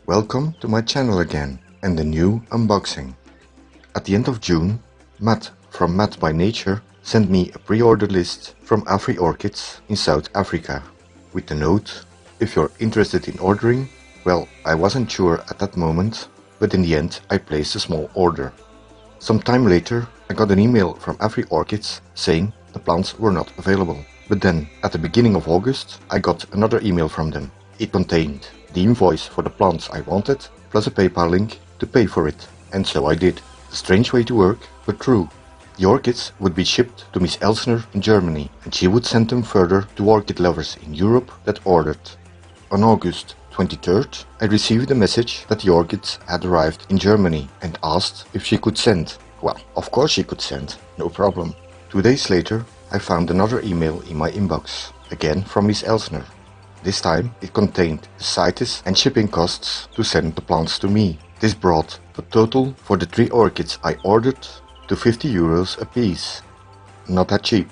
Welcome to my channel again and a new unboxing. At the end of June, Matt from Matt by Nature sent me a pre-order list from AFRI Orchids in South Africa with the note, if you're interested in ordering. Well, I wasn't sure at that moment, but in the end I placed a small order. Some time later I got an email from AFRI Orchids saying the plants were not available. But then at the beginning of August I got another email from them. It contained the invoice for the plants I wanted, plus a PayPal link to pay for it. And so I did. A strange way to work, but true. The orchids would be shipped to Miss Elsner in Germany, and she would send them further to orchid lovers in Europe that ordered. On August 23rd, I received a message that the orchids had arrived in Germany and asked if she could send. Well, of course she could send, no problem. 2 days later, I found another email in my inbox, again from Miss Elsner. This time it contained the CITES and shipping costs to send the plants to me. This brought the total for the 3 orchids I ordered to €50 a piece. Not that cheap.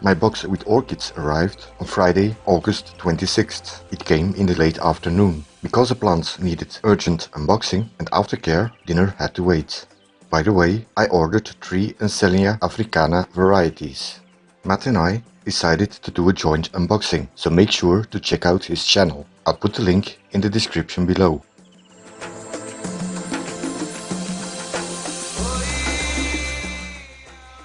My box with orchids arrived on Friday, August 26th. It came in the late afternoon. Because the plants needed urgent unboxing and aftercare, dinner had to wait. By the way, I ordered 3 Ansellia Africana varieties. Matt and I decided to do a joint unboxing, so make sure to check out his channel. I'll put the link in the description below.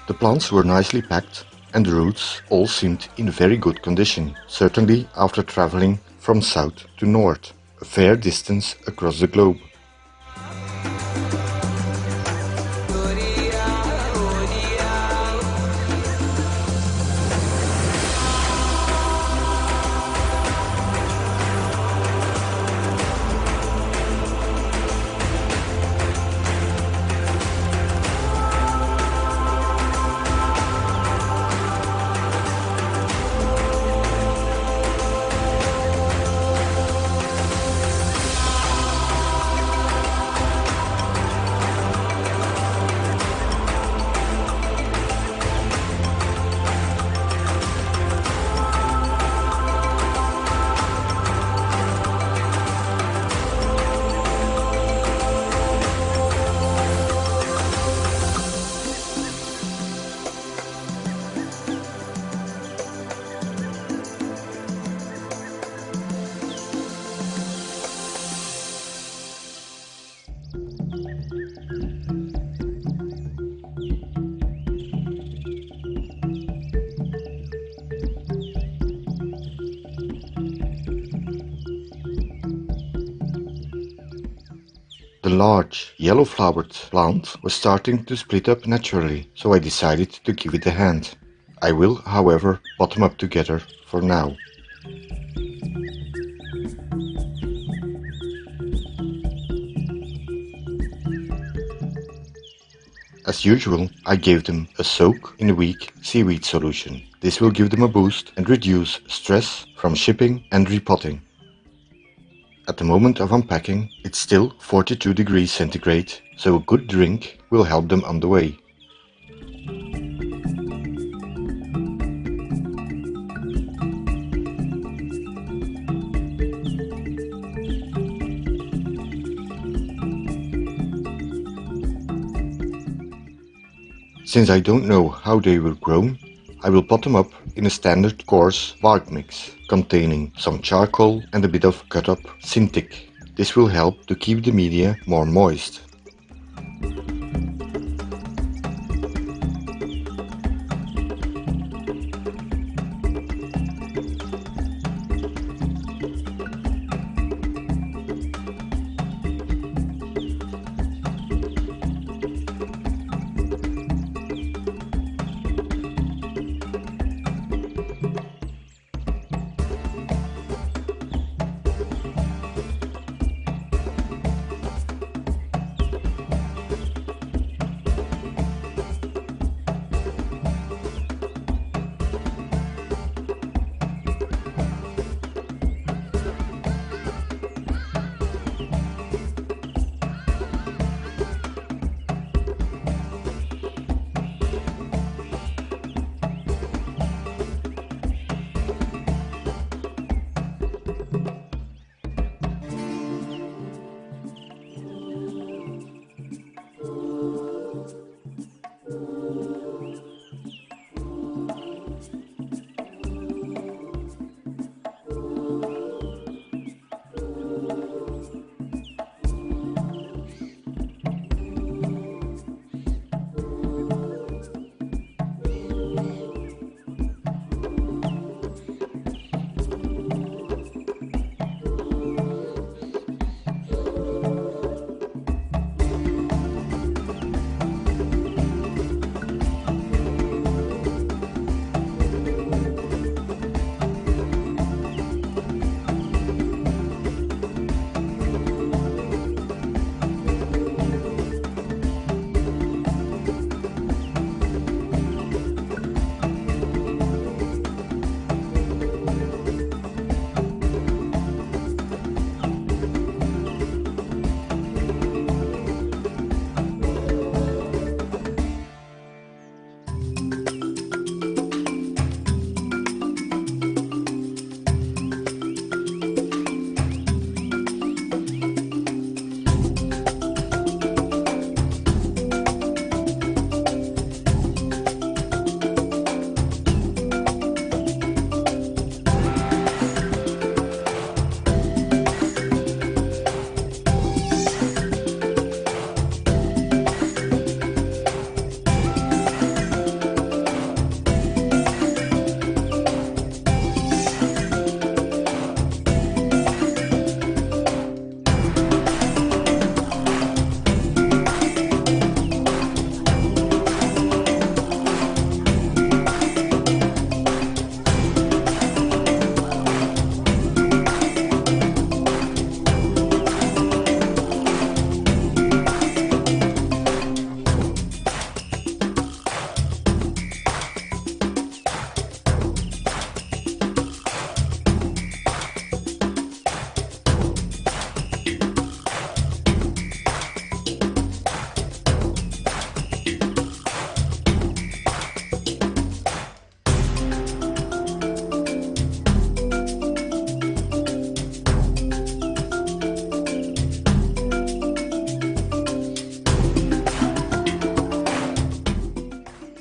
The plants were nicely packed and the roots all seemed in very good condition, certainly after traveling from south to north, a fair distance across the globe. The large, yellow-flowered plant was starting to split up naturally, so I decided to give it a hand. I will, however, pot them up together for now. As usual, I gave them a soak in a weak seaweed solution. This will give them a boost and reduce stress from shipping and repotting. At the moment of unpacking, it's still 42 degrees centigrade, so a good drink will help them on the way. Since I don't know how they were grown, I will pot them up in a standard coarse bark mix, containing some charcoal and a bit of cut up Syntic. This will help to keep the media more moist.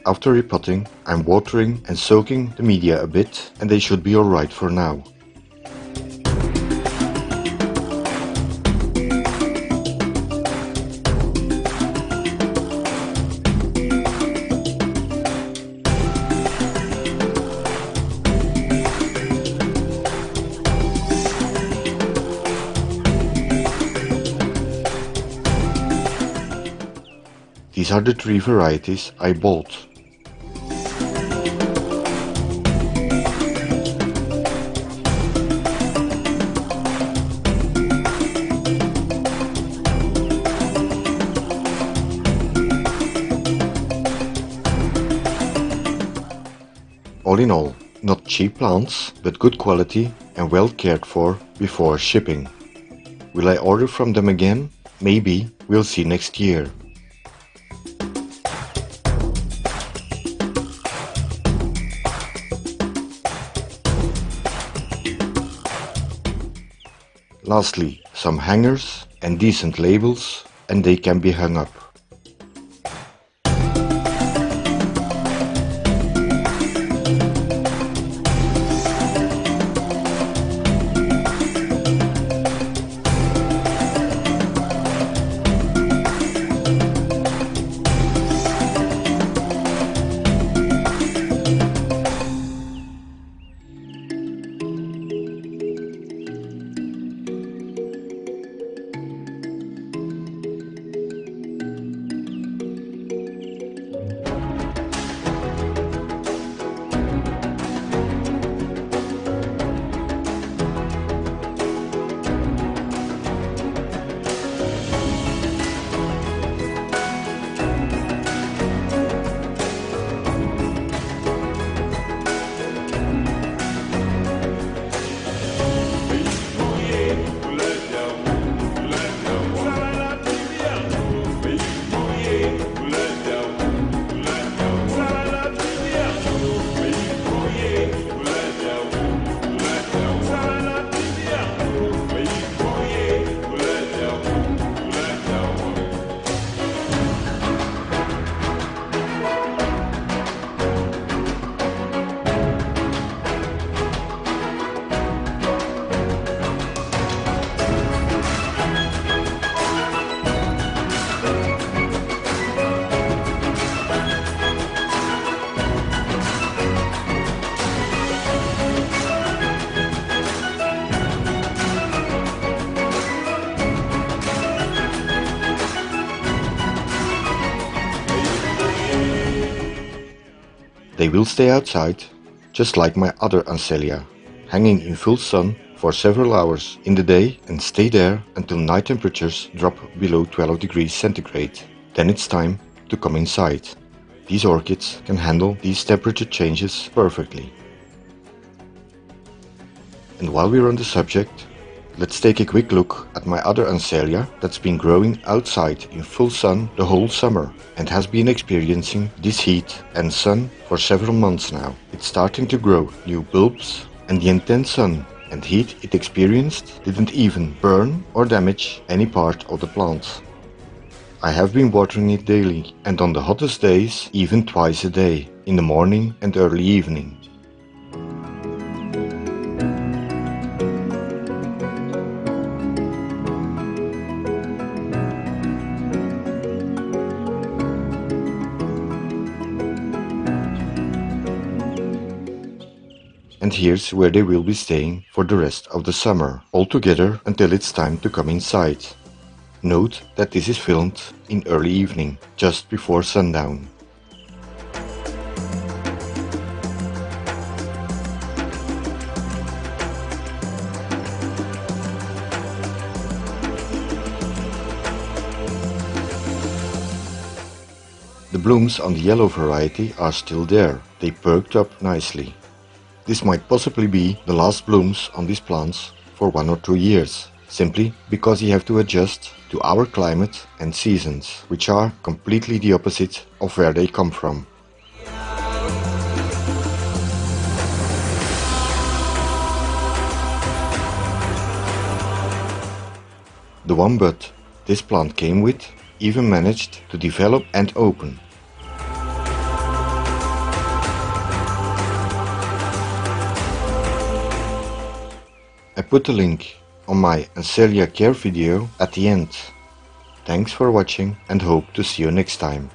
After repotting, I'm watering and soaking the media a bit, and they should be alright for now. These are the 3 varieties I bought. All in all, not cheap plants, but good quality and well cared for before shipping. Will I order from them again? Maybe, we'll see next year. Lastly, some hangers and decent labels, and they can be hung up. They will stay outside, just like my other Ansellia, hanging in full sun for several hours in the day and stay there until night temperatures drop below 12 degrees centigrade. Then it's time to come inside. These orchids can handle these temperature changes perfectly. And while we're on the subject, let's take a quick look at my other Ansellia that's been growing outside in full sun the whole summer and has been experiencing this heat and sun for several months now. It's starting to grow new bulbs, and the intense sun and heat it experienced didn't even burn or damage any part of the plant. I have been watering it daily, and on the hottest days even twice a day, in the morning and early evening. And here's where they will be staying for the rest of the summer, all together until it's time to come inside. Note that this is filmed in early evening, just before sundown. The blooms on the yellow variety are still there, they perked up nicely. This might possibly be the last blooms on these plants for 1 or 2 years, simply because you have to adjust to our climate and seasons, which are completely the opposite of where they come from. The one bud this plant came with even managed to develop and open. put the link on my Ansellia care video at the end. Thanks for watching and hope to see you next time.